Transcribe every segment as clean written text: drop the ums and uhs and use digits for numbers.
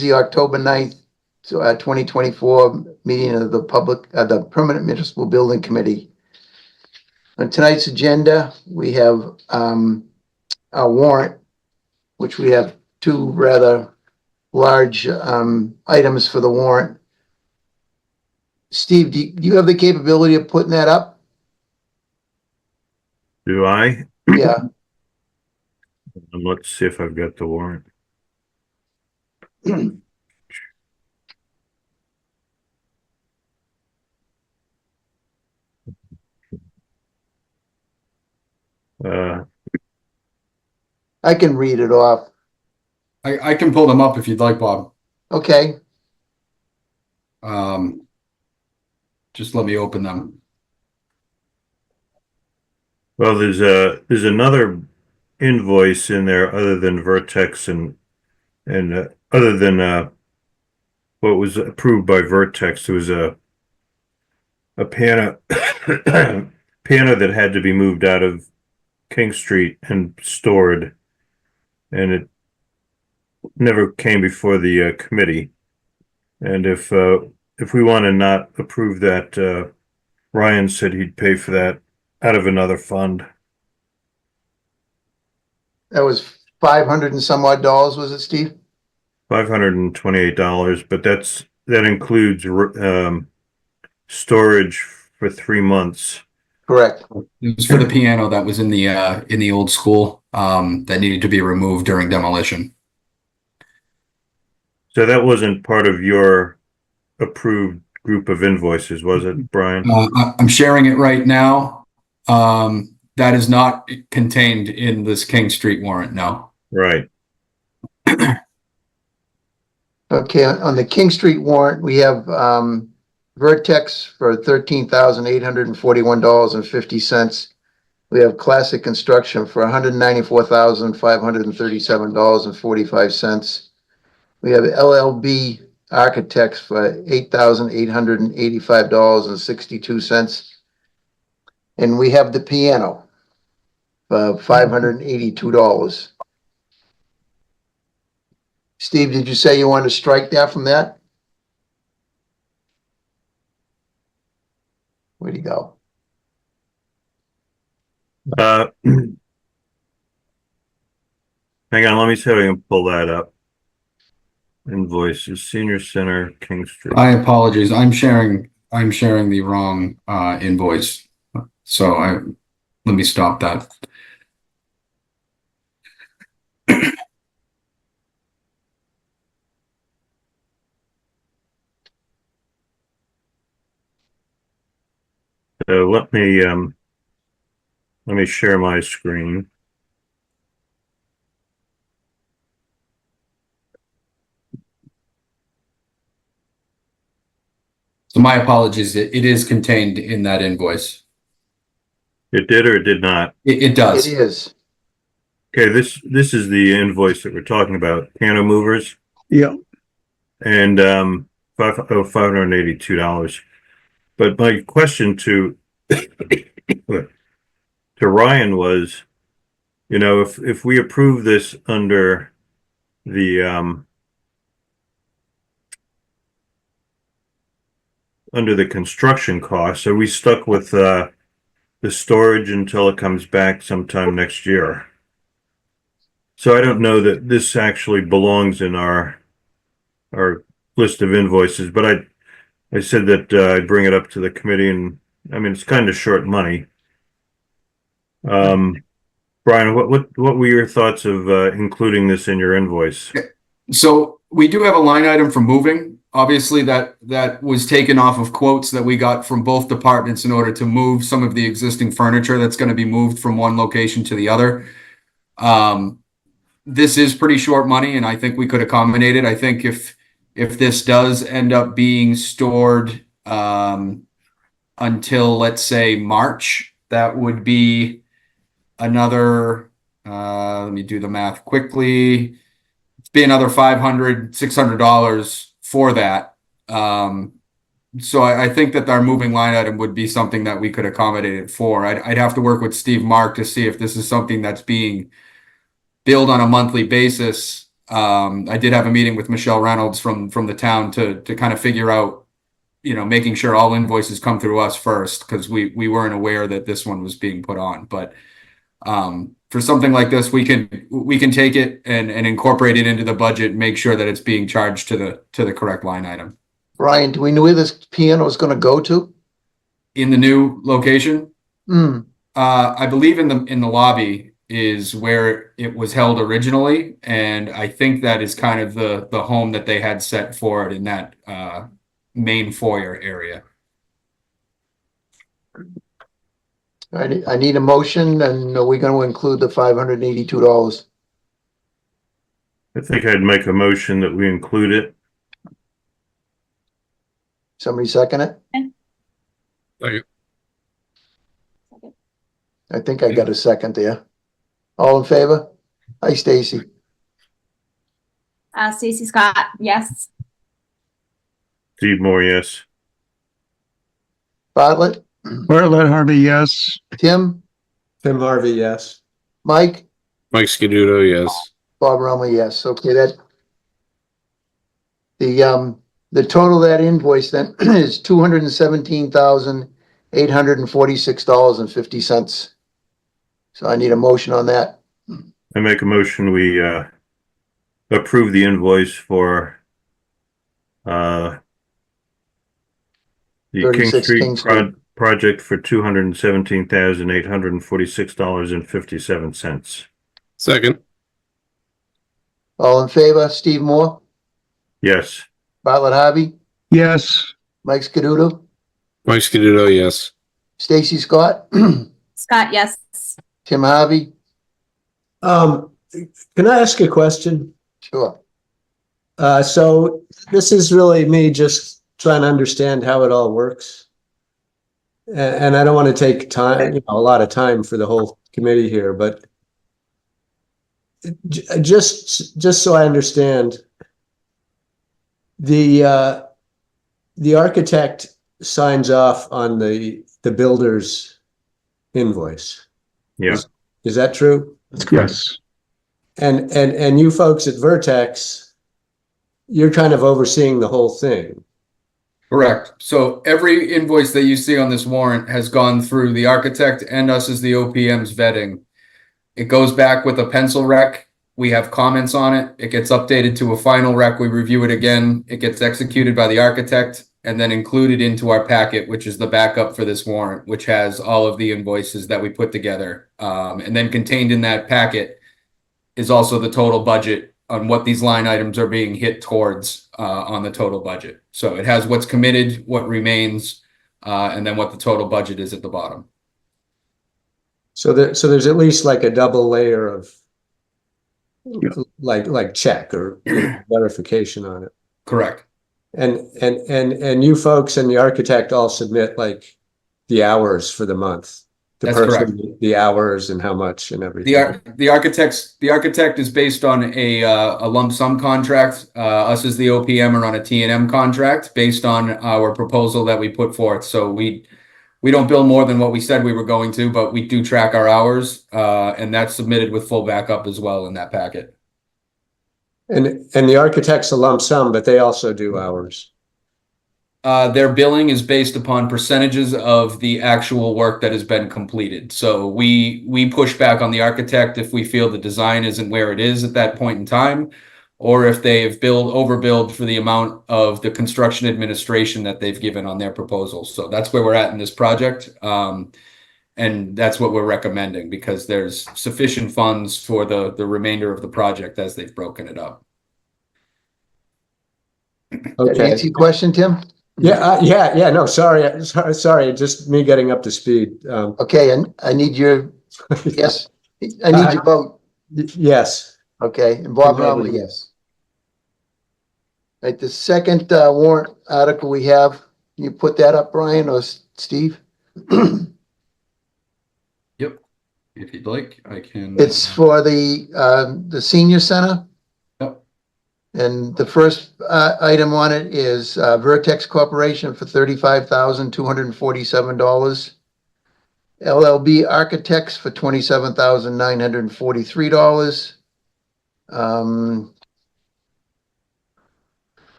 The October 9th, 2024 meeting of the Permanent Municipal Building Committee. On tonight's agenda, we have our warrant, which we have two rather large items for the warrant. Steve, do you have the capability of putting that up? Do I? Yeah. Let's see if I've got the warrant. I can read it off. I can pull them up if you'd like, Bob. Okay. Just let me open them. Well, there's another invoice in there other than Vertex and other than what was approved by Vertex. There was a piano piano that had to be moved out of King Street and stored, and it never came before the committee. And if we want to not approve that, Ryan said he'd pay for that out of another fund. That was 500 and some odd dollars, was it, Steve? $528, but that includes storage for 3 months. Correct. It was for the piano that was in the old school that needed to be removed during demolition. So that wasn't part of your approved group of invoices, was it, Brian? I'm sharing it right now. That is not contained in this King Street warrant, no. Right. Okay, on the King Street warrant, we have Vertex for $13,841.50. We have Classic Construction for $194,537.45. We have LLB Architects for $8,885.62. And we have the piano for $582. Steve, did you say you wanted to strike that from that? Where'd he go? Hang on, let me see if I can pull that up. Invoices, Senior Center, King Street. I apologize. I'm sharing the wrong invoice. So let me stop that. So let me share my screen. So my apologies. It is contained in that invoice. It did or it did not? It does. It is. Okay, this is the invoice that we're talking about, piano movers. Yeah. And $582. But my question to Ryan was, you know, if we approve this under the construction costs, are we stuck with the storage until it comes back sometime next year? So I don't know that this actually belongs in our list of invoices, but I said that I'd bring it up to the committee, and I mean, it's kind of short money. Brian, what were your thoughts of including this in your invoice? So we do have a line item for moving. Obviously, that was taken off of quotes that we got from both departments in order to move some of the existing furniture that's going to be moved from one location to the other. This is pretty short money, and I think we could accommodate it. I think if this does end up being stored until, let's say, March, that would be another, let me do the math quickly. It'd be another $500, $600 for that. So I think that our moving line item would be something that we could accommodate it for. I'd have to work with Steve Mark to see if this is something that's being billed on a monthly basis I did have a meeting with Michelle Reynolds from the town to kind of figure out, making sure all invoices come through us first, because we weren't aware that this one was being put on. But for something like this, we can take it and incorporate it into the budget and make sure that it's being charged to the correct line item. Brian, do we know where this piano is gonna go to? In the new location, Hmm, I believe in the lobby is where it was held originally, and I think that is kind of the home that they had set for it in that main foyer area. I need a motion, and are we gonna include the $582? I think I'd make a motion that we include it. Somebody second it? Second. I think I got a second there. All in favor? Hi, Stacy. Stacy Scott, yes. Steve Moore, yes. Bartlett, Bartlett Harvey, yes. Tim, Tim Harvey, yes. Mike, Mike Scaduto, yes. Bob Rumley, yes. Okay, that the total of that invoice then is $217,846.50. So I need a motion on that. I make a motion, we approve the invoice for the King 36 Street King Street. project for $217,846.57. Second. All in favor? Steve Moore, Yes. Bartlett Harvey, Yes. Mike Scaduto, Mike Scaduto, yes. Stacy Scott, Scott, yes. Tim Harvey. Can I ask a question? Sure. So this is really me just trying to understand how it all works. And I don't want to take time, a lot of time for the whole committee here, but just so I understand, the architect signs off on the builder's invoice. Yeah. Is that true? That's correct. Yes. And you folks at Vertex, you're kind of overseeing the whole thing. Correct. So every invoice that you see on this warrant has gone through the architect and us as the OPM's vetting. It goes back with a pencil rec. We have comments on it. It gets updated to a final rec. We review it again. It gets executed by the architect and then included into our packet, which is the backup for this warrant, which has all of the invoices that we put together. And then contained in that packet is also the total budget on what these line items are being hit towards on the total budget. So it has what's committed, what remains, and then what the total budget is at the bottom. So there's at least like a double layer of like check or verification on it. Correct. And you folks and the architect all submit like the hours for the month. That's correct. The hours and how much and everything. The architect is based on a lump sum contract. Us as the OPM are on a T&M contract based on our proposal that we put forth. So we don't bill more than what we said we were going to, but we do track our hours, and that's submitted with full backup as well in that packet. And the architect's a lump sum, but they also do hours. Their billing is based upon percentages of the actual work that has been completed. So we push back on the architect if we feel the design isn't where it is at that point in time, or if they've overbilled for the amount of the construction administration that they've given on their proposals. So that's where we're at in this project. And that's what we're recommending because there's sufficient funds for the remainder of the project as they've broken it up. That Okay. answer your question, Tim? Yeah. No, sorry. Just me getting up to speed. Okay, and I need your, yes, I need your vote. Yes. Okay, and Bob Romley, yes. Right, the second warrant article we have, you put that up, Brian or Steve? Yep. If you'd like, I can. It's for the senior center. Yep. And the first item on it is Vertex Corporation for $35,247. LLB Architects for $27,943.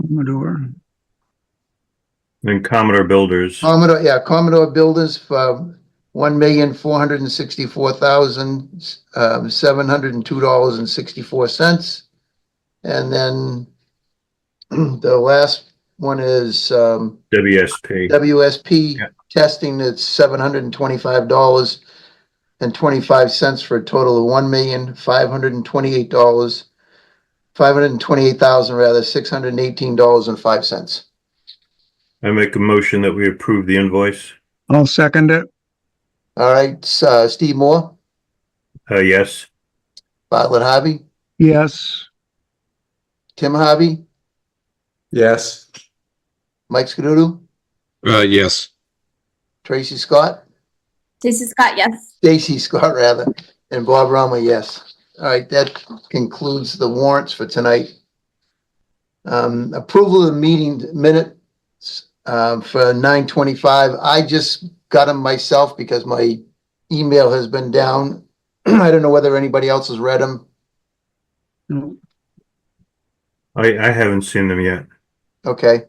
And Commodore Builders, Commodore Builders for $1,464,702.64. And then the last one is WSP. WSP Yeah. testing. It's $725.25 for a total of $528,000 rather, $618.05. I make a motion that we approve the invoice. I'll second it. All right, Steve Moore, Yes. Bartlett Harvey, Yes. Tim Harvey, Yes. Mike Scadudu, Yes. Tracy Scott, Stacy Scott, yes. Stacy Scott rather, and Bob Rama, yes. All right, that concludes the warrants for tonight. Approval of the meeting minutes for 9:25. I just got them myself because my email has been down. I don't know whether anybody else has read them. No. I haven't seen them yet. Okay,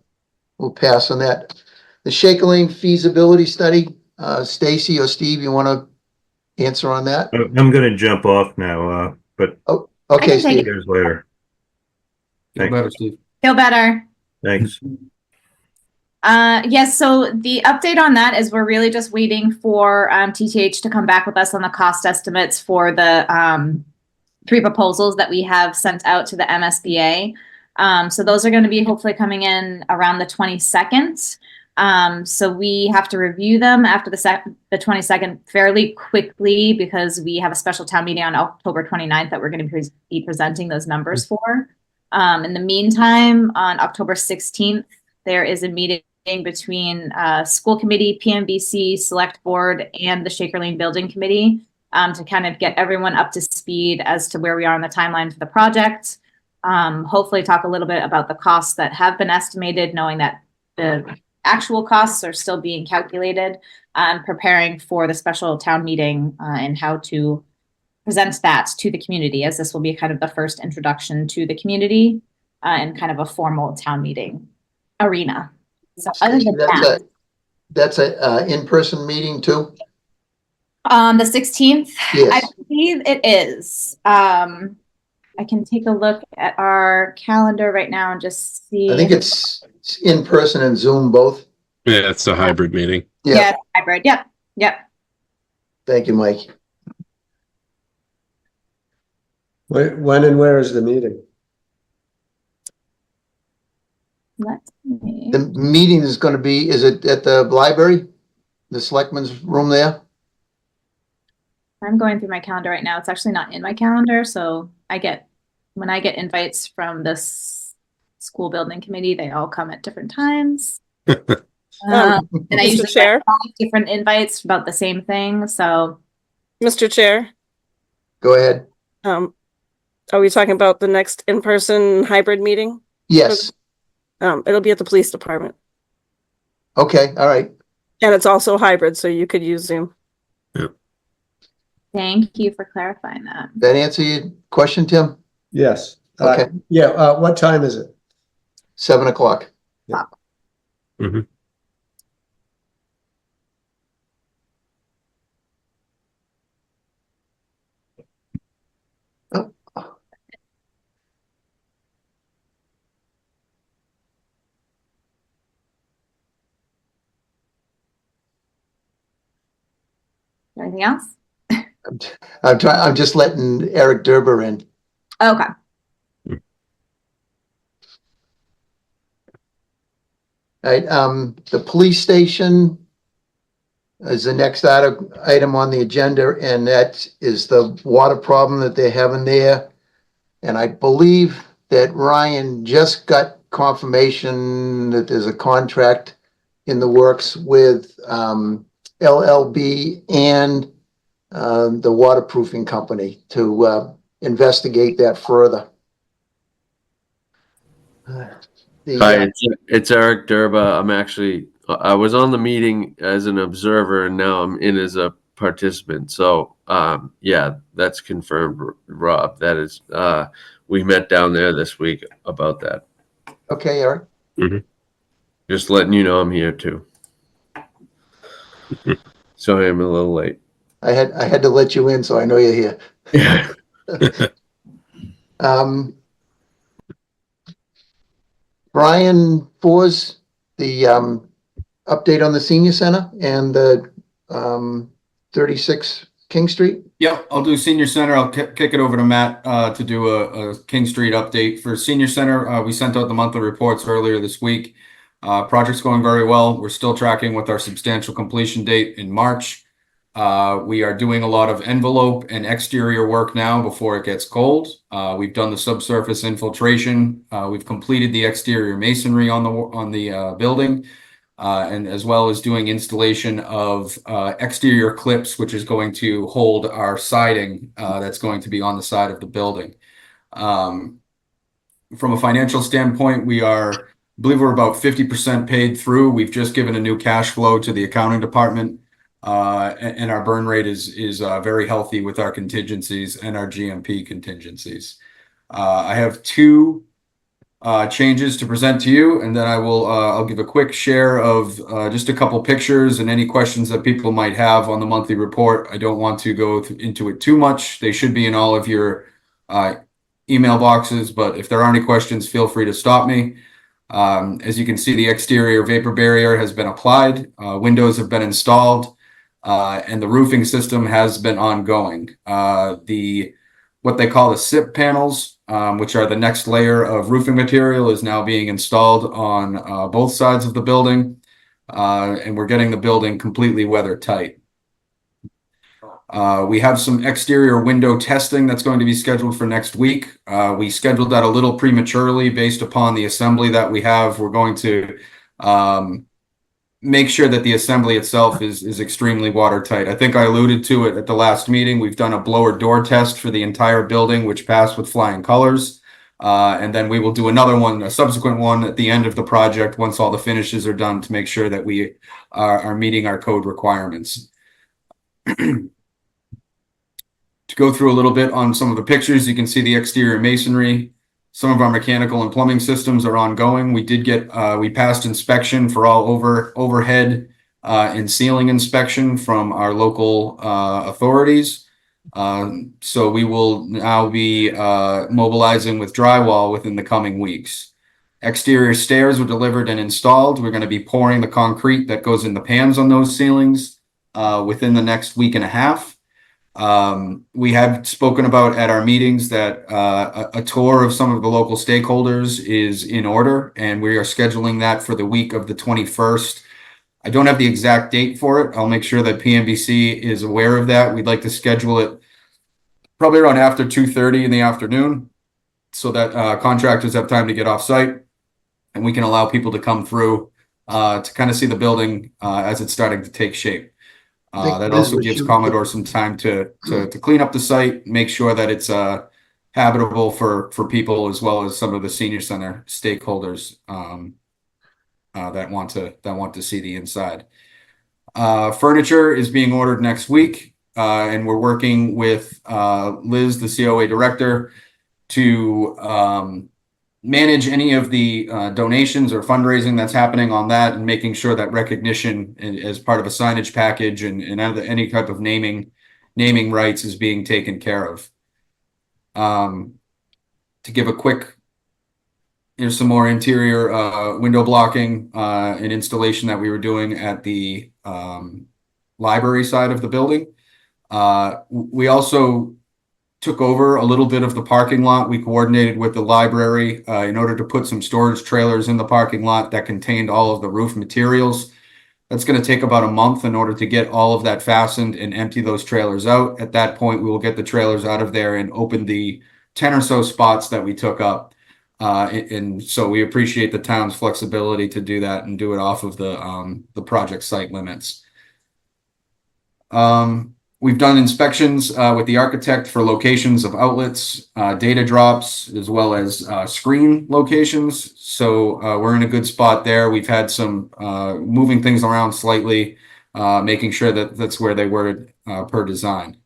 we'll pass on that. The Shaker Lane feasibility study, Stacy or Steve, you want to answer on that? I'm gonna jump off now, but I Okay, can take Steve. it. here's later. Feel Thanks. better, Steve. Feel better. Thanks. Yes, so the update on that is we're really just waiting for TTH to come back with us on the cost estimates for the 3 proposals that we have sent out to the MSBA. So those are going to be hopefully coming in around the 22nd. So we have to review them after the 22nd fairly quickly because we have a special town meeting on October 29th that we're going to be presenting those numbers for. In the meantime, on October 16th, there is a meeting between school committee, Pmbc, select board, and the Shaker Lane Building Committee to kind of get everyone up to speed as to where we are on the timeline for the project. Hopefully talk a little bit about the costs that have been estimated, knowing that the actual costs are still being calculated, preparing for the special town meeting and how to present that to the community, as this will be kind of the first introduction to the community and kind of a formal town meeting arena. So other than that, That's a in-person meeting too? on the 16th, I Yes, believe it is. I can take a look at our calendar right now and just see. I think it's in person and Zoom both. Yeah, it's a hybrid meeting. Yeah, it's hybrid. Yep. Thank you, Mike. When and where is the meeting? Let's see. The meeting is going to be, is it at the library? The selectmen's room there? I'm going through my calendar right now. It's actually not in my calendar, so when I get invites from this school building committee, they all come at different times. And I Mr. usually Chair? get 5 different invites about the same thing. So Mr. Chair, Go ahead. are we talking about the next in-person hybrid meeting? Yes. It'll be at the police department. Okay, all right. And it's also hybrid, so you could use Zoom. thank you for clarifying that. That answer your question, Tim? Yes. Okay. Yeah, what time is it? 7 o'clock. Mhm. Anything else? I'm just letting Eric Derber in. Okay. All right, the police station is the next item on the agenda, and that is the water problem that they're having there. And I believe that Ryan just got confirmation that there's a contract in the works with LLB and the waterproofing company to investigate that further. Hi, it's Eric Durba. I was on the meeting as an observer and now I'm in as a participant. So, yeah, that's confirmed, Rob. That is, we met down there this week about that. Okay, Eric. Just letting you know I'm here too. So I'm a little late. I had to let you in, so I know you're here. Yeah. Brian Fours, the update on the senior center and the 36 King Street. Yep, I'll do senior center. I'll kick it over to Matt to do a King Street update. For senior center, we sent out the monthly reports earlier this week. Project's going very well. We're still tracking with our substantial completion date in March. We are doing a lot of envelope and exterior work now before it gets cold. We've done the subsurface infiltration. We've completed the exterior masonry on the building. And as well as doing installation of exterior clips, which is going to hold our siding that's going to be on the side of the building. From a financial standpoint, I believe we're about 50% paid through. We've just given a new cash flow to the accounting department, and our burn rate is very healthy with our contingencies and our GMP contingencies. I have two changes to present to you, and then I'll give a quick share of just a couple pictures and any questions that people might have on the monthly report. I don't want to go into it too much. They should be in all of your email boxes, but if there are any questions, feel free to stop me. As you can see, the exterior vapor barrier has been applied, windows have been installed, and the roofing system has been ongoing. What they call the SIP panels, which are the next layer of roofing material, is now being installed on both sides of the building, and we're getting the building completely weather tight. We have some exterior window testing that's going to be scheduled for next week. We scheduled that a little prematurely based upon the assembly that we have. We're going to make sure that the assembly itself is extremely watertight. I think I alluded to it at the last meeting. We've done a blower door test for the entire building, which passed with flying colors. And then we will do another one, a subsequent one at the end of the project once all the finishes are done to make sure that we are meeting our code requirements. To go through a little bit on some of the pictures, you can see the exterior masonry. Some of our mechanical and plumbing systems are ongoing. We passed inspection for all overhead and ceiling inspection from our local authorities. So we will now be mobilizing with drywall within the coming weeks. Exterior stairs were delivered and installed. We're going to be pouring the concrete that goes in the pans on those ceilings within the next week and a half. We have spoken about at our meetings that a tour of some of the local stakeholders is in order, and we are scheduling that for the week of the 21st. I don't have the exact date for it. I'll make sure that PMBC is aware of that. We'd like to schedule it probably around after 2:30 in the afternoon so that contractors have time to get off site and we can allow people to come through to kind of see the building as it's starting to take shape. That also gives Commodore some time to clean up the site, make sure that it's habitable for people as well as some of the senior center stakeholders that want to see the inside. Furniture is being ordered next week, and we're working with Liz, the COA director, to manage any of the donations or fundraising that's happening on that, and making sure that recognition as part of a signage package and any type of naming rights is being taken care of. To give a quick, here's some more interior window blocking and installation that we were doing at the library side of the building. We also took over a little bit of the parking lot. We coordinated with the library in order to put some storage trailers in the parking lot that contained all of the roof materials. That's going to take about a month in order to get all of that fastened and empty those trailers out. At that point, we will get the trailers out of there and open the 10 or so spots that we took up. And so we appreciate the town's flexibility to do that and do it off of the project site limits. We've done inspections with the architect for locations of outlets, data drops, as well as screen locations. So we're in a good spot there. We've had some moving things around slightly, making sure that that's where they were per design.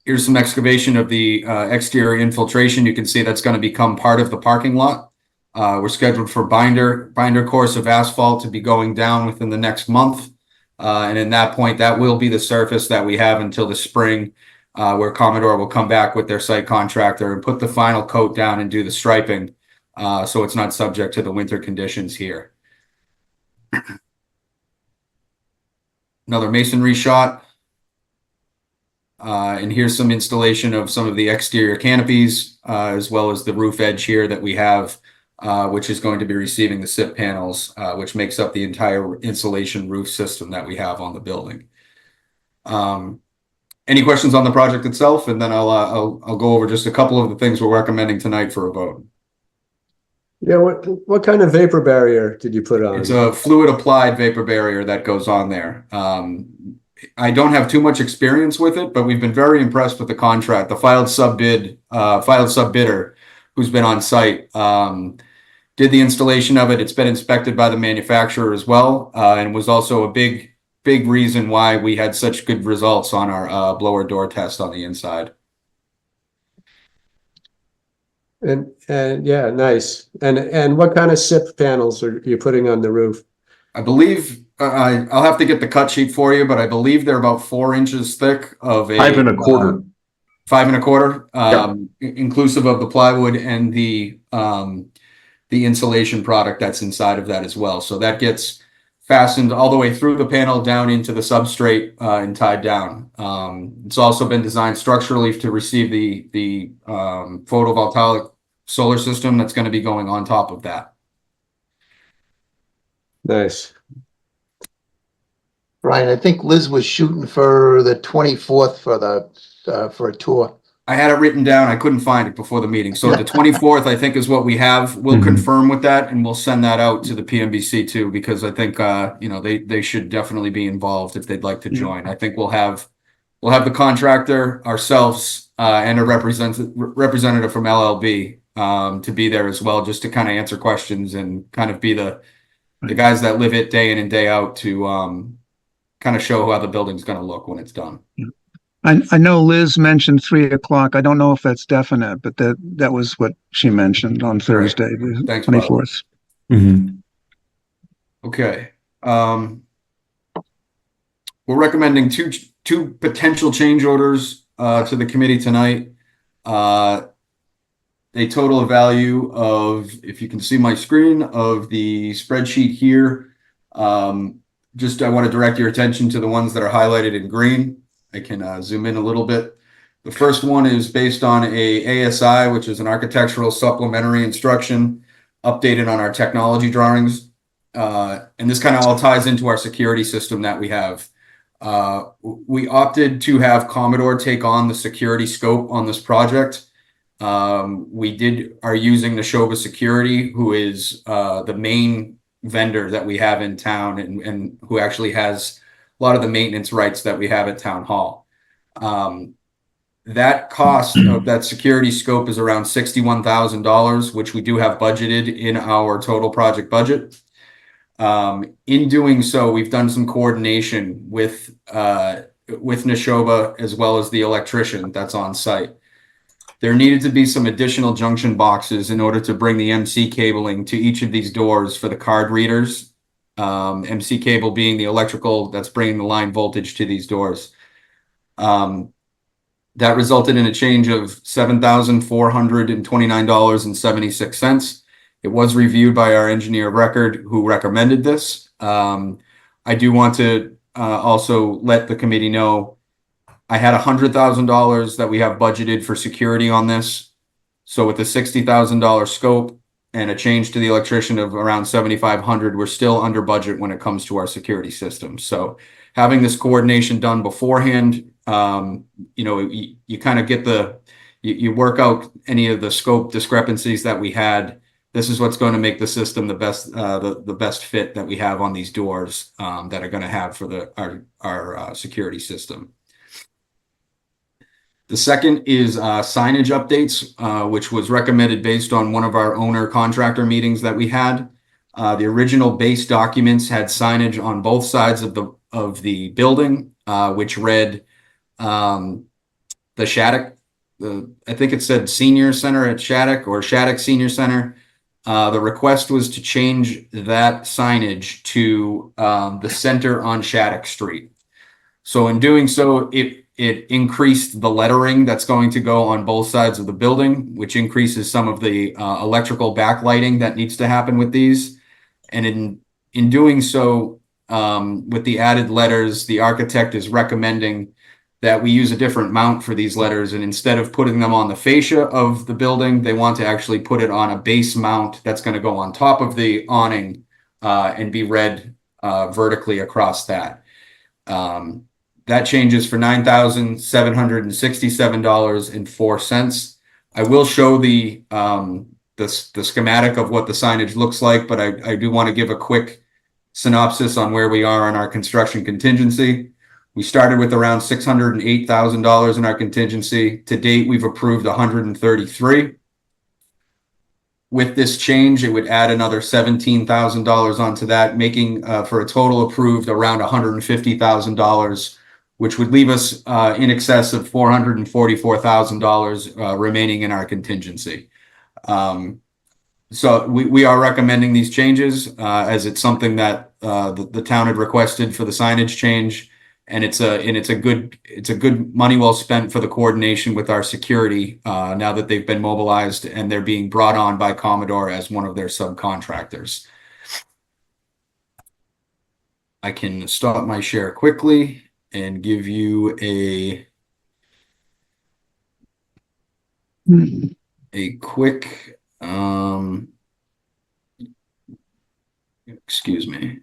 Here's some excavation of the exterior infiltration. You can see that's going to become part of the parking lot. We're scheduled for binder course of asphalt to be going down within the next month. And in that point, that will be the surface that we have until the spring, where Commodore will come back with their site contractor and put the final coat down and do the striping. So it's not subject to the winter conditions here. Another masonry shot. And here's some installation of some of the exterior canopies, as well as the roof edge here that we have, which is going to be receiving the SIP panels, which makes up the entire insulation roof system that we have on the building. Any questions on the project itself? And then I'll go over just a couple of the things we're recommending tonight for a vote. Yeah, what kind of vapor barrier did you put on? It's a fluid applied vapor barrier that goes on there. I don't have too much experience with it, but we've been very impressed with the contract. The filed subbidder who's been on site did the installation of it. It's been inspected by the manufacturer as well, and was also a big reason why we had such good results on our blower door test on the inside. And yeah, nice. And what kind of SIP panels are you putting on the roof? I believe I'll have to get the cut sheet for you, but I believe they're about 4 inches thick of a 5 1/4. 5 1/4, inclusive of the plywood and the insulation product that's inside of that as well. So that gets fastened all the way through the panel down into the substrate and tied down. It's also been designed structurally to receive the photovoltaic solar system that's going to be going on top of that. Nice. Brian, I think Liz was shooting for the 24th for a tour. I had it written down. I couldn't find it before the meeting. So the 24th, I think, is what we have. We'll confirm with that, and we'll send that out to the Pmbc too, because I think they should definitely be involved if they'd like to join. I think we'll have the contractor, ourselves, and a representative from LLB to be there as well, just to kind of answer questions and kind of be the guys that live it day in and day out to kind of show how the building's going to look when it's done. I know Liz mentioned 3 o'clock. I don't know if that's definite, but that was what she mentioned on Thursday, the Thanks, 24th. Okay. We're recommending two potential change orders to the committee tonight. A total value of, if you can see my screen, of the spreadsheet here. I want to direct your attention to the ones that are highlighted in green. I can zoom in a little bit. The first one is based on a ASI, which is an architectural supplementary instruction, updated on our technology drawings. And this kind of all ties into our security system that we have. We opted to have Commodore take on the security scope on this project. We are using Neshoba Security, who is the main vendor that we have in town and who actually has a lot of the maintenance rights that we have at Town Hall. That cost of that security scope is around $61,000, which we do have budgeted in our total project budget. In doing so, we've done some coordination with Neshoba as well as the electrician that's on site. There needed to be some additional junction boxes in order to bring the MC cabling to each of these doors for the card readers. MC cable being the electrical that's bringing the line voltage to these doors. That resulted in a change of $7,429.76. It was reviewed by our engineer of record who recommended this. I do want to also let the committee know I had $100,000 that we have budgeted for security on this. So with the $60,000 scope and a change to the electrician of around $7,500, we're still under budget when it comes to our security system. So having this coordination done beforehand, you kind of get you work out any of the scope discrepancies that we had. This is what's going to make the system the best, the best fit that we have on these doors that are going to have for our security system. The second is signage updates, which was recommended based on one of our owner contractor meetings that we had. The original base documents had signage on both sides of the building, which read the Shattuck, I think it said Senior Center at Shattuck or Shattuck Senior Center. The request was to change that signage to the center on Shattuck Street. So in doing so, it increased the lettering that's going to go on both sides of the building, which increases some of the electrical backlighting that needs to happen with these. And in doing so, with the added letters, the architect is recommending that we use a different mount for these letters. And instead of putting them on the fascia of the building, they want to actually put it on a base mount that's going to go on top of the awning and be read vertically across that. That changes for $9,767.04. I will show the schematic of what the signage looks like, but I do want to give a quick synopsis on where we are on our construction contingency. We started with around $608,000 in our contingency. To date, we've approved $133. With this change, it would add another $17,000 onto that, making for a total approved around $150,000, which would leave us in excess of $444,000 remaining in our contingency. So we are recommending these changes as it's something that the town had requested for the signage change, and it's a good money well spent for the coordination with our security now that they've been mobilized and they're being brought on by Commodore as one of their subcontractors. I can stop my share quickly and give you a quick excuse me.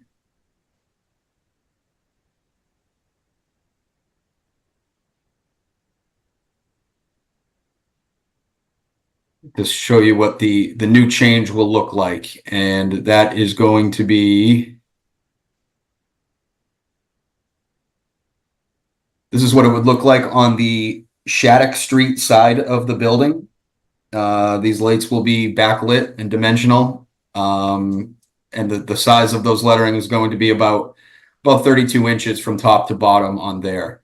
Just show you what the new change will look like, and that is going to be, this is what it would look like on the Shattuck Street side of the building. These lights will be backlit and dimensional, and the size of those lettering is going to be about 32 inches from top to bottom on there.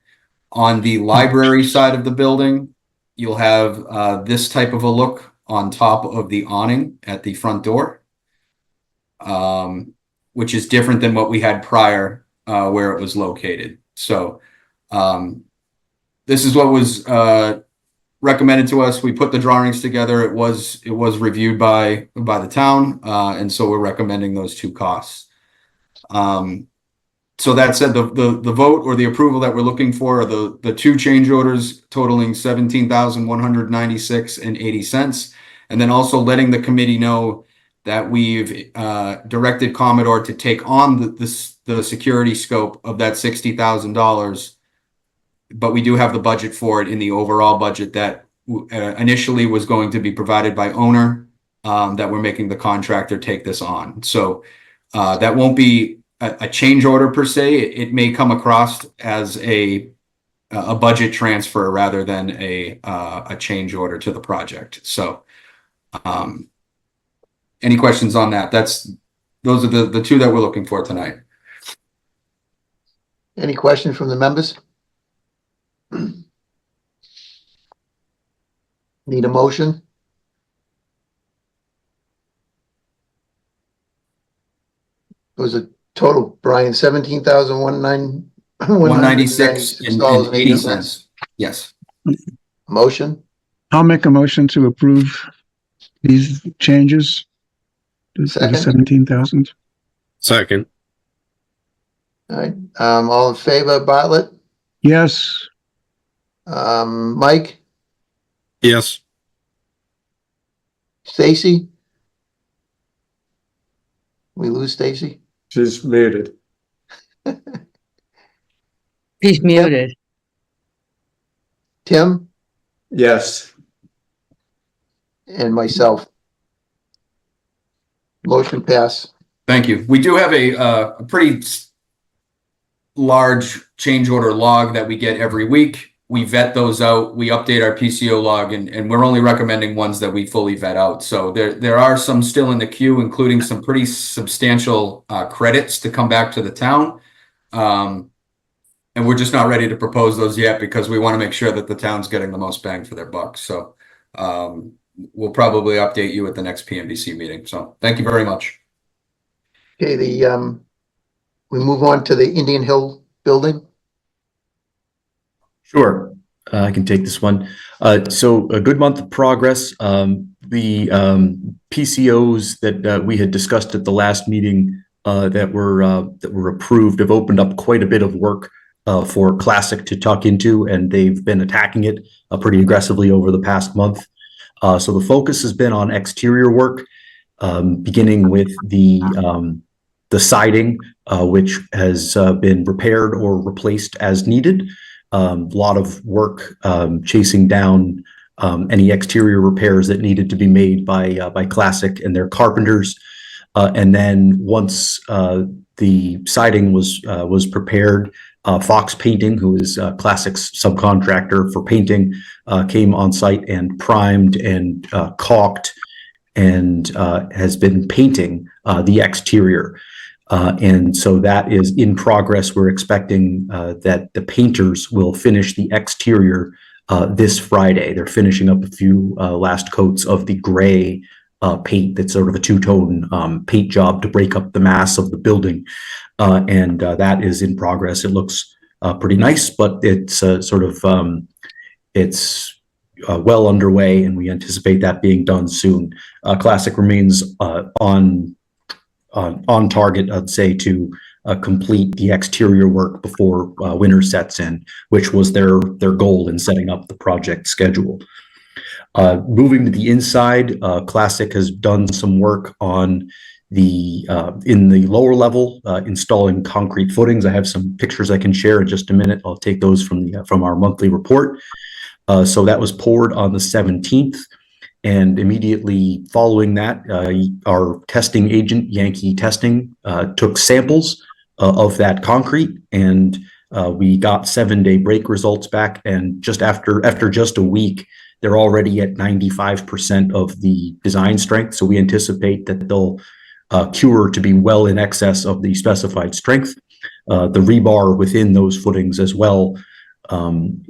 On the library side of the building, you'll have this type of a look on top of the awning at the front door, which is different than what we had prior where it was located. So this is what was recommended to us. We put the drawings together. It was reviewed by the town, and so we're recommending those two costs. So that said, the vote or the approval that we're looking for are the two change orders totaling $17,196.80, and then also letting the committee know that we've directed Commodore to take on the security scope of that $60,000, but we do have the budget for it in the overall budget that initially was going to be provided by owner, that we're making the contractor take this on. So that won't be a change order per se. It may come across as a budget transfer rather than a change order to the project. So any questions on that? Those are the two that we're looking for tonight. Any questions from the members? Need a motion? It was a total, Brian, $17,196.80. Yes. Motion? I'll make a motion to approve these changes to the Second. 17,000. Second. All right, all in favor, Bartlett? Yes. Mike? Yes. Stacy? We lose Stacy? She's muted. He's muted. Tim? Yes. And myself. Motion pass. Thank you. We do have a pretty large change order log that we get every week. We vet those out. We update our PCO log, and we're only recommending ones that we fully vet out. So there are some still in the queue, including some pretty substantial credits to come back to the town. And And we're just not ready to propose those yet because we want to make sure that the town's getting the most bang for their buck. So we'll probably update you at the next PMBC meeting. So thank you very much. Okay, we move on to the Indian Hill building. Sure, I can take this one. So a good month of progress. The PCOs that we had discussed at the last meeting that were approved have opened up quite a bit of work for Classic to tuck into, and they've been attacking it pretty aggressively over the past month. So the focus has been on exterior work, beginning with the siding, which has been repaired or replaced as needed. A lot of work chasing down any exterior repairs that needed to be made by Classic and their carpenters. And then once the siding was prepared, Fox Painting, who is Classic's subcontractor for painting, came on site and primed and caulked and has been painting the exterior. And so that is in progress. We're expecting that the painters will finish the exterior this Friday. They're finishing up a few last coats of the gray paint that's sort of a two-tone paint job to break up the mass of the building. And that is in progress. It looks pretty nice, but it's it's well underway, and we anticipate that being done soon. Classic remains on target, I'd say, to complete the exterior work before winter sets in, which was their goal in setting up the project schedule. Moving to the inside, Classic has done some work on in the lower level, installing concrete footings. I have some pictures I can share in just a minute. I'll take those from our monthly report. So that was poured on the 17th. And immediately following that, our testing agent, Yankee Testing, took samples of that concrete, and we got 7-day break results back. And just after just a week, they're already at 95% of the design strength. So we anticipate that they'll cure to be well in excess of the specified strength. The rebar within those footings as well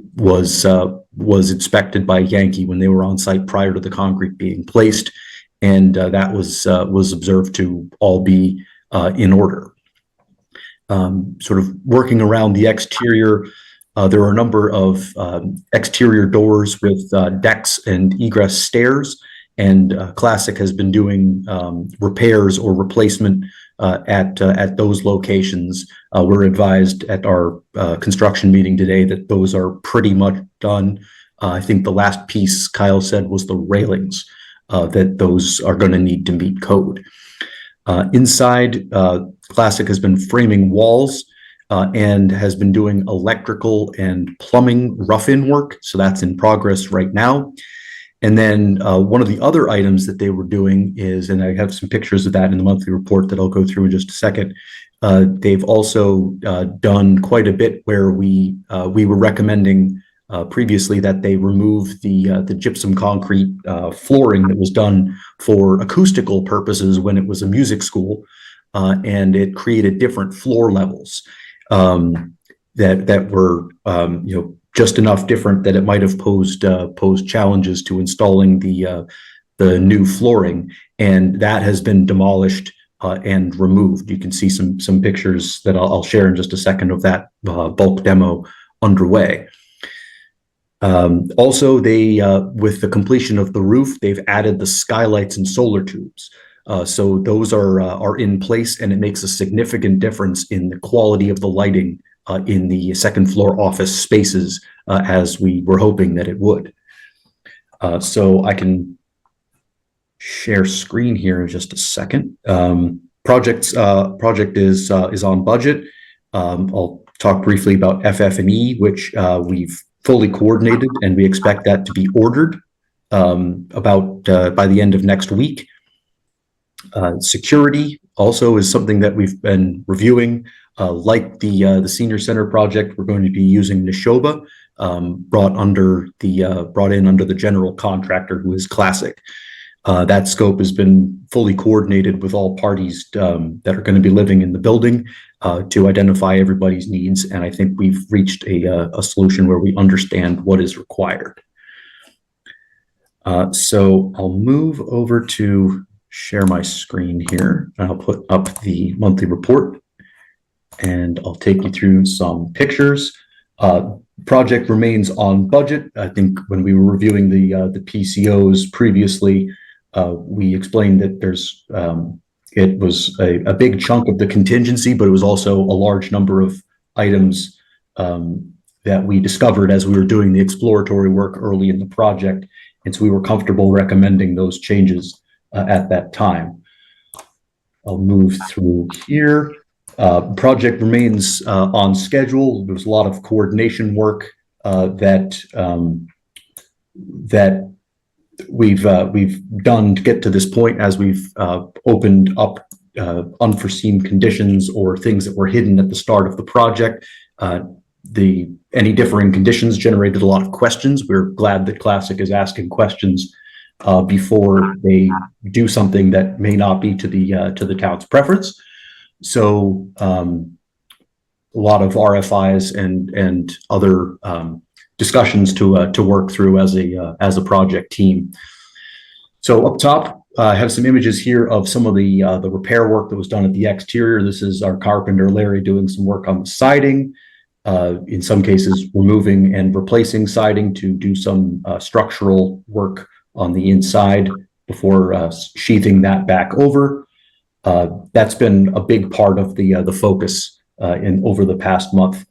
was inspected by Yankee when they were on site prior to the concrete being placed, and that was observed to all be in order. Sort of working around the exterior, there are a number of exterior doors with decks and egress stairs, and Classic has been doing repairs or replacement at those locations. We're advised at our construction meeting today that those are pretty much done. I think the last piece Kyle said was the railings, that those are going to need to meet code. Inside, Classic has been framing walls and has been doing electrical and plumbing rough-in work. So that's in progress right now. And then one of the other items that they were doing is, and I have some pictures of that in the monthly report that I'll go through in just a second. They've also done quite a bit where we were recommending previously that they remove the gypsum concrete flooring that was done for acoustical purposes when it was a music school, and it created different floor levels that were just enough different that it might have posed challenges to installing the new flooring, and that has been demolished and removed. You can see some pictures that I'll share in just a second of that bulk demo underway. Also, they with the completion of the roof, they've added the skylights and solar tubes. So those are in place, and it makes a significant difference in the quality of the lighting in the second floor office spaces, as we were hoping that it would. So I can share screen here in just a second. Project is on budget. I'll talk briefly about FF&E, which we've fully coordinated, and we expect that to be ordered about by the end of next week. Security also is something that we've been reviewing. Like the senior center project, we're going to be using Neshoba, brought in under the general contractor, who is Classic. That scope has been fully coordinated with all parties that are going to be living in the building to identify everybody's needs. And I think we've reached a solution where we understand what is required. So I'll move over to share my screen here, and I'll put up the monthly report, and I'll take you through some pictures. Project remains on budget. I think when we were reviewing the PCOs previously, we explained that there's it was a big chunk of the contingency, but it was also a large number of items that we discovered as we were doing the exploratory work early in the project. And so we were comfortable recommending those changes at that time. I'll move through here. Project remains on schedule. There was a lot of coordination work that we've done to get to this point as we've opened up unforeseen conditions or things that were hidden at the start of the project. Any differing conditions generated a lot of questions. We're glad that Classic is asking questions before they do something that may not be to the town's preference. So a lot of RFIs and other discussions to work through as a project team. So up top, I have some images here of some of the repair work that was done at the exterior. This is our carpenter Larry doing some work on the siding. In some cases, removing and replacing siding to do some structural work on the inside before sheathing that back over. That's been a big part of the focus over the past month.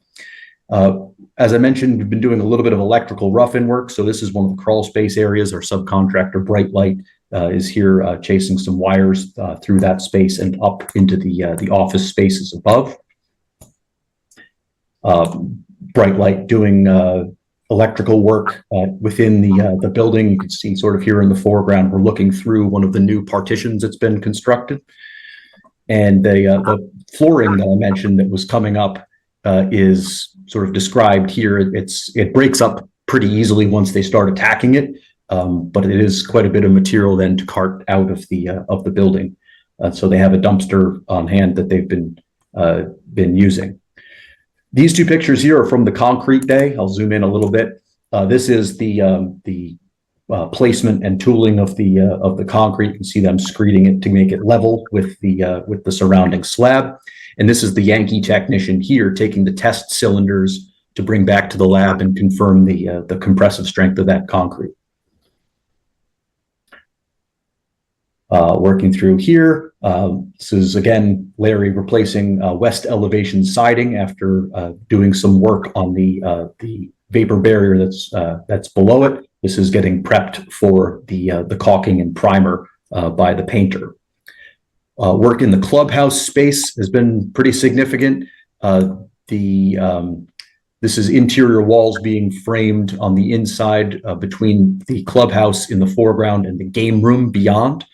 As I mentioned, we've been doing a little bit of electrical rough-in work. So this is one of the crawl space areas. Our subcontractor Bright Light is here chasing some wires through that space and up into the office spaces above. Bright Light doing electrical work within the building. You can see sort of here in the foreground, we're looking through one of the new partitions that's been constructed. And the flooring that I mentioned that was coming up is sort of described here. It breaks up pretty easily once they start attacking it, but it is quite a bit of material then to cart out of the building. So they have a dumpster on hand that they've been using. These two pictures here are from the concrete day. I'll zoom in a little bit. This is the placement and tooling of the concrete. You can see them screeding it to make it level with the surrounding slab. And this is the Yankee technician here taking the test cylinders to bring back to the lab and confirm the compressive strength of that concrete. Working through here, this is again Larry replacing west elevation siding after doing some work on the vapor barrier that's below it. This is getting prepped for the caulking and primer by the painter. Work in the clubhouse space has been pretty significant. This is interior walls being framed on the inside between the clubhouse in the foreground and the game room beyond.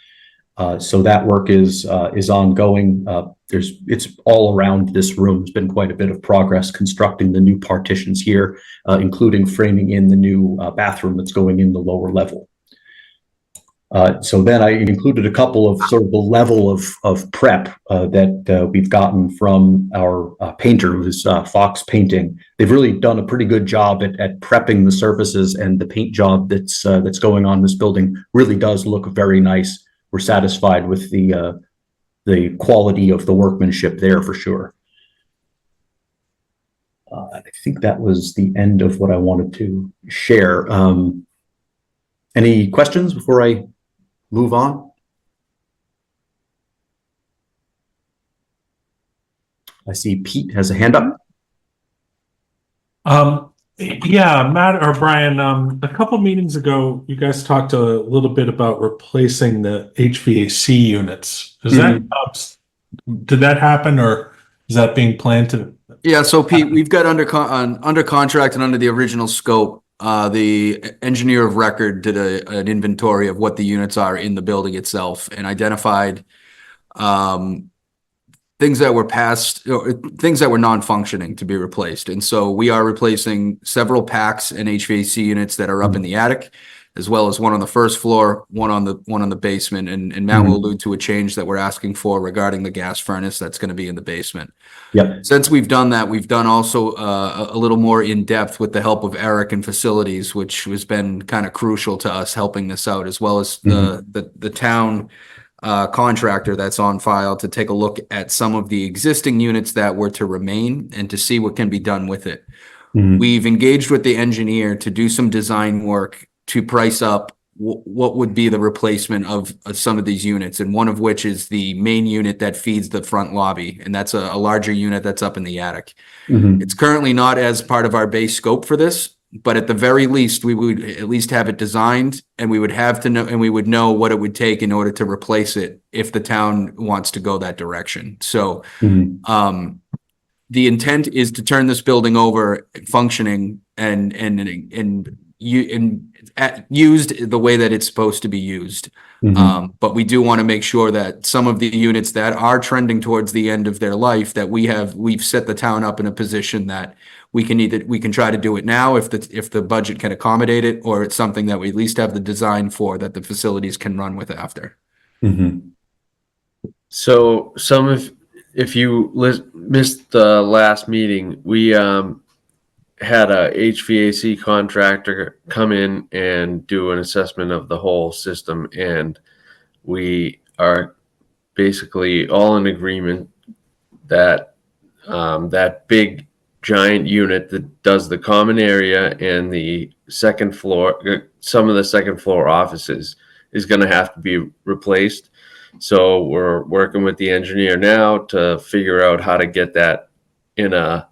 So that work is ongoing. It's all around this room. There's been quite a bit of progress constructing the new partitions here, including framing in the new bathroom that's going in the lower level. So then I included a couple of sort of the level of prep that we've gotten from our painter, who's Fox Painting. They've really done a pretty good job at prepping the surfaces, and the paint job that's going on in this building really does look very nice. We're satisfied with the quality of the workmanship there for sure. I think that was the end of what I wanted to share. Any questions before I move on? I see Pete has a hand up. Yeah, Matt or Brian, a couple meetings ago, you guys talked a little bit about replacing the HVAC units. Is that did that happen, or is that being planned to? Yeah, so Pete, we've got under contract and under the original scope, the engineer of record did an inventory of what the units are in the building itself and identified things that were things that were non-functioning to be replaced. And so we are replacing several packs and HVAC units that are up in the attic. as well as one on the first floor, one on the basement. And Matt will allude to a change that we're asking for regarding the gas furnace that's going to be in the basement. Yep. Since we've done that, we've done also a little more in depth with the help of Eric and facilities, which has been kind of crucial to us helping this out, as well as the town contractor that's on file to take a look at some of the existing units that were to remain and to see what can be done with it. We've engaged with the engineer to do some design work to price up what would be the replacement of some of these units, and one of which is the main unit that feeds the front lobby, and that's a larger unit that's up in the attic. It's currently not as part of our base scope for this, but at the very least, we would at least have it designed, and we would have to know, and we would know what it would take in order to replace it if the town wants to go that direction. So, the intent is to turn this building over functioning and used the way that it's supposed to be used. But we do want to make sure that some of the units that are trending towards the end of their life, that we've set the town up in a position that we can try to do it now if the budget can accommodate it, or it's something that we at least have the design for that the facilities can run with after. So if you missed the last meeting, we had a HVAC contractor come in and do an assessment of the whole system, and we are basically all in agreement that that big giant unit that does the common area and the second floor, some of the second floor offices, is going to have to be replaced. So we're working with the engineer now to figure out how to get that in a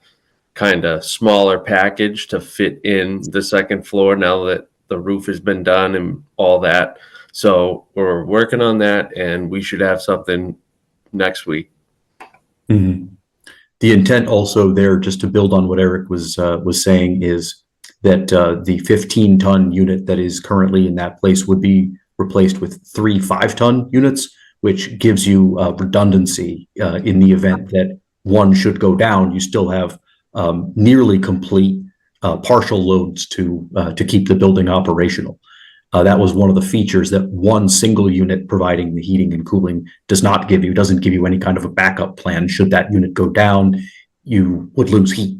kind of smaller package to fit in the second floor now that the roof has been done and all that. So we're working on that, and we should have something next week. The intent also there, just to build on what Eric was saying, is that the 15-ton unit that is currently in that place would be replaced with 3 5-ton units, which gives you redundancy in the event that one should go down. You still have nearly complete partial loads to keep the building operational. That was one of the features that one single unit providing the heating and cooling does not give you. It doesn't give you any kind of a backup plan. Should that unit go down, you would lose heat.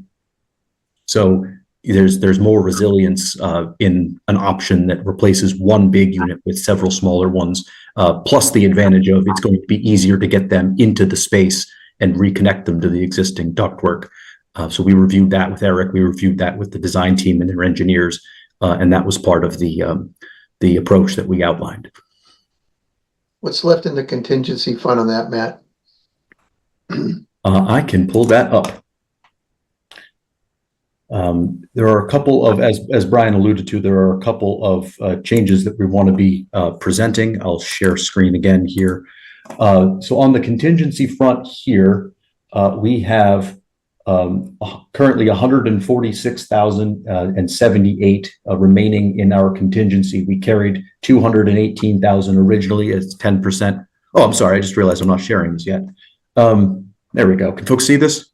So there's more resilience in an option that replaces one big unit with several smaller ones, plus the advantage of it's going to be easier to get them into the space and reconnect them to the existing ductwork. So we reviewed that with Eric. We reviewed that with the design team and their engineers, and that was part of the approach that we outlined. What's left in the contingency fund on that, Matt? I can pull that up. There are a couple of, as Brian alluded to, there are a couple of changes that we want to be presenting. I'll share screen again here. So on the contingency front here, we have currently 146,078 remaining in our contingency. We carried 218,000 originally as 10%. Oh, I'm sorry. I just realized I'm not sharing this yet. There we go. Can folks see this?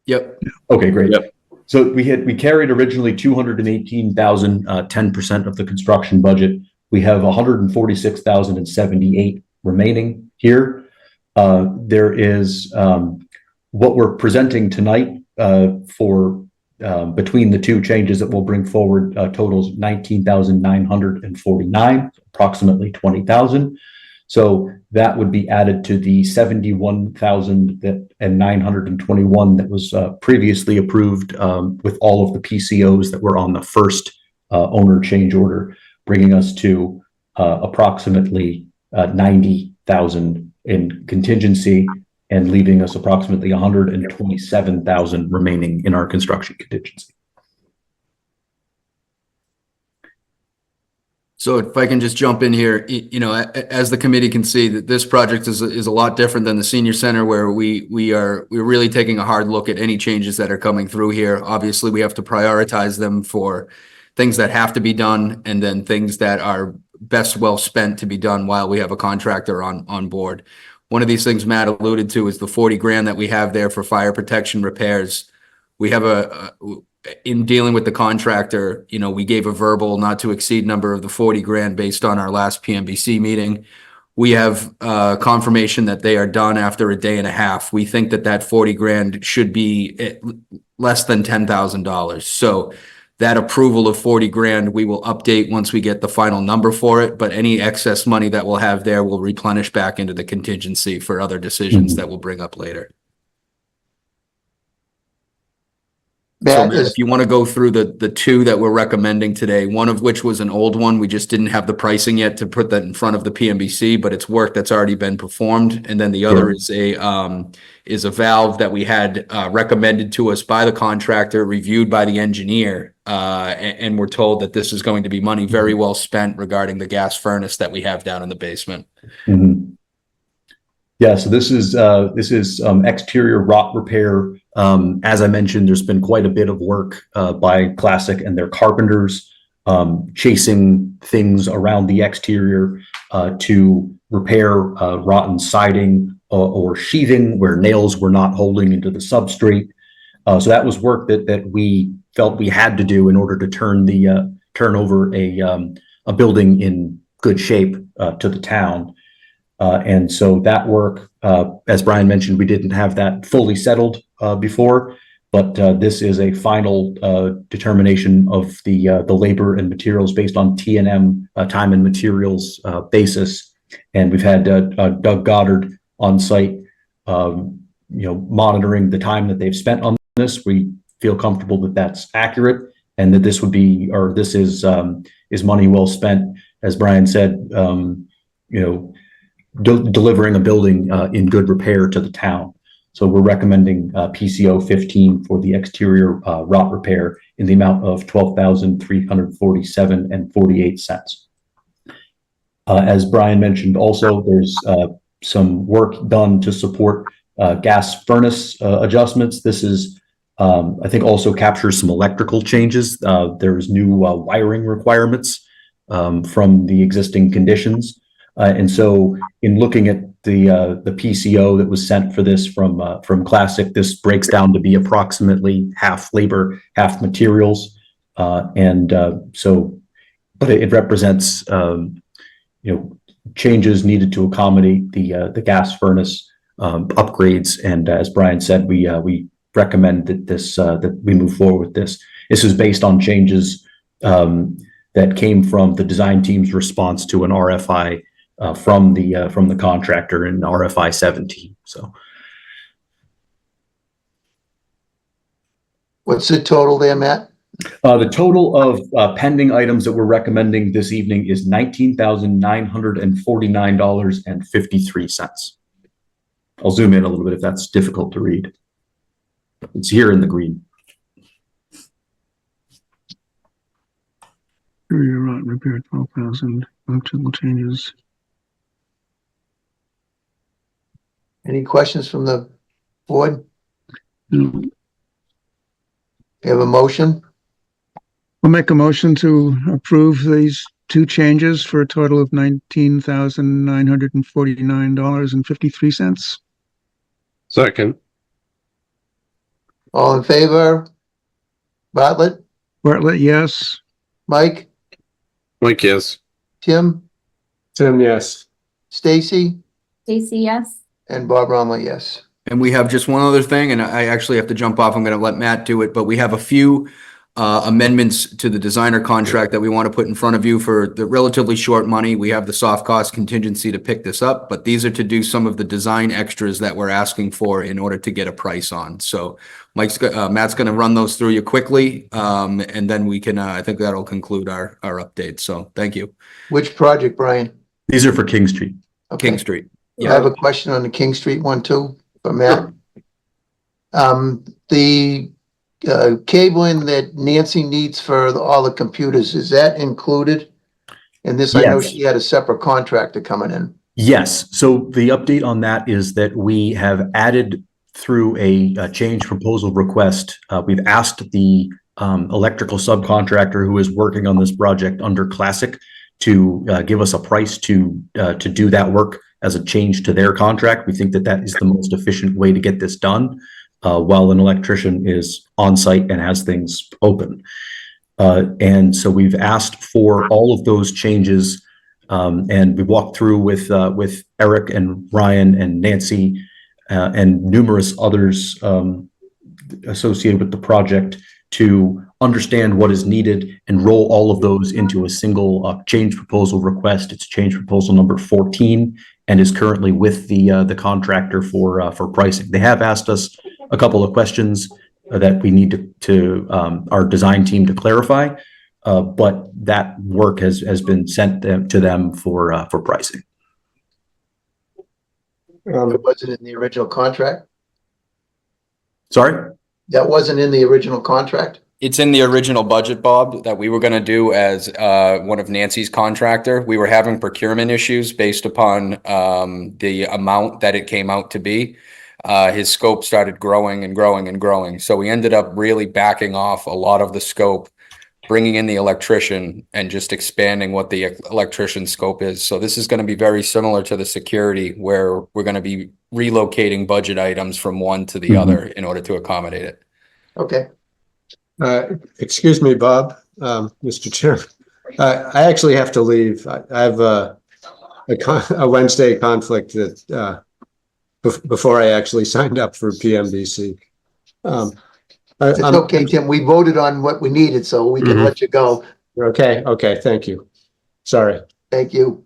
Yep. Okay, great. Yep. So we carried originally 218,000, 10% of the construction budget. We have 146,078 remaining here. There is what we're presenting tonight for between the two changes that we'll bring forward totals 19,949, approximately 20,000. So that would be added to the 71,921 that was previously approved with all of the PCOs that were on the first owner change order, bringing us to approximately 90,000 in contingency and leaving us approximately 127,000 remaining in our construction contingency. So if I can just jump in here, you know, as the committee can see, that this project is a lot different than the senior center, where we're really taking a hard look at any changes that are coming through here. Obviously, we have to prioritize them for things that have to be done, and then things that are best well spent to be done while we have a contractor on board. One of these things Matt alluded to is the 40 grand that we have there for fire protection repairs. We have in dealing with the contractor, you know, we gave a verbal not to exceed number of the 40 grand based on our last PMBC meeting. We have confirmation that they are done after a day and a half. We think that that 40 grand should be less than $10,000. So that approval of 40 grand, we will update once we get the final number for it, but any excess money that we'll have there will replenish back into the contingency for other decisions that we'll bring up later. So Matt, Matt, if you want to go through the two that we're recommending today, one of which was an old one, we just didn't have the pricing yet to put that in front of the PMBC, but it's work that's already been performed. And then the other is a valve that we had recommended to us by the contractor, reviewed by the engineer, and we're told that this is going to be money very well spent regarding the gas furnace that we have down in the basement. Mhm. Yeah, so this is exterior rot repair. As I mentioned, there's been quite a bit of work by Classic and their carpenters chasing things around the exterior to repair rotten siding or sheathing where nails were not holding into the substrate. So that was work that we felt we had to do in order to turn over a building in good shape to the town. And so that work, as Brian mentioned, we didn't have that fully settled before, but this is a final determination of the labor and materials based on T&M time and materials basis. And we've had Doug Goddard on site, monitoring the time that they've spent on this. We feel comfortable that that's accurate and that this is money well spent, as Brian said. Delivering a building in good repair to the town. So we're recommending PCO 15 for the exterior rot repair in the amount of $12,347.48. As Brian mentioned, also there's some work done to support gas furnace adjustments. This is, I think, also captures some electrical changes. There's new wiring requirements from the existing conditions. And so in looking at the PCO that was sent for this from Classic, this breaks down to be approximately half labor, half materials. But it represents, changes needed to accommodate the gas furnace upgrades. And as Brian said, we recommend that that we move forward with this. This is based on changes that came from the design team's response to an RFI from the contractor in RFI 17. So what's the total there, Matt? The total of pending items that we're recommending this evening is $19,949.53. I'll zoom in a little bit if that's difficult to read. It's here in the green. Repair 12,000. Electrical changes. Any questions from the board? No. We have a motion. I'll make a motion to approve these two changes for a total of $19,949.53. Second. All in favor? Bartlett? Bartlett, yes. Mike? Mike, yes. Tim? Tim, yes. Stacy? Stacy, yes. And Bob Romley, yes. And we have just one other thing, and I actually have to jump off. I'm going to let Matt do it, but we have a few amendments to the designer contract that we want to put in front of you for the relatively short money. We have the soft cost contingency to pick this up, but these are to do some of the design extras that we're asking for in order to get a price on. So Matt's going to run those through you quickly, and then we can, I think that'll conclude our update. So thank you. Which project, Brian? These are for King Street. Okay. King Street. I have a question on the King Street one too, for Matt. The cabling that Nancy needs for all the computers, is that included in this? I know Yes. she had a separate contractor coming in. Yes. So the update on that is that we have added through a change proposal request. We've asked the electrical subcontractor who is working on this project under Classic to give us a price to do that work as a change to their contract. We think that that is the most efficient way to get this done. while an electrician is on site and has things open. And so we've asked for all of those changes, and we walked through with Eric and Ryan and Nancy and numerous others associated with the project to understand what is needed and roll all of those into a single change proposal request. It's change proposal number 14 and is currently with the contractor for pricing. They have asked us a couple of questions that we need to our design team to clarify, but that work has been sent to them for pricing. It wasn't in the original contract? Sorry? That wasn't in the original contract? It's in the original budget, Bob, that we were going to do as one of Nancy's contractor. We were having procurement issues based upon the amount that it came out to be. His scope started growing and growing and growing. So we ended up really backing off a lot of the scope, bringing in the electrician and just expanding what the electrician scope is. So this is going to be very similar to the security, where we're going to be relocating budget items from one to the other in order to accommodate it. Okay. Excuse me, Bob, Mr. Chair. I actually have to leave. I have a Wednesday conflict that before I actually signed up for PMBC. It's okay, Tim. We voted on what we needed, so we can let you go. Okay. Okay. Thank you. Sorry. Thank you.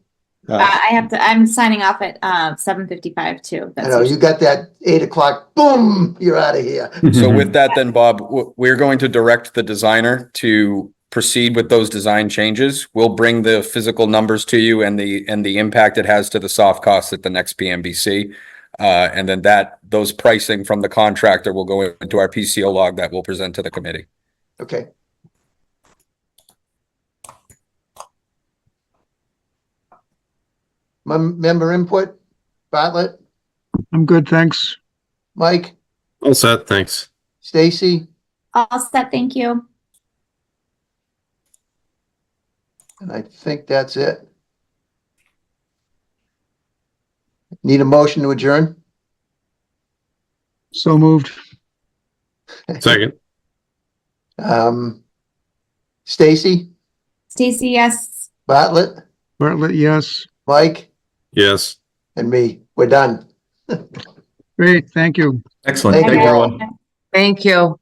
I'm signing off at 7:55 too. I know you got that 8 o'clock, boom, you're out of here. So with that then, Bob, we're going to direct the designer to proceed with those design changes. We'll bring the physical numbers to you and the impact it has to the soft costs at the next PMBC. And then those pricing from the contractor will go into our PCO log that we'll present to the committee. Okay. Member input, Bartlett, I'm good, thanks. Mike, All set, thanks. Stacy, All set, thank you. and I think that's it. Need a motion to adjourn? So moved. Second. Stacy, Stacy, yes. Bartlett, Bartlett, yes. Mike, Yes. and me. We're done. Great, thank you. Excellent. Thank Thank you you, all. everyone. Thank you.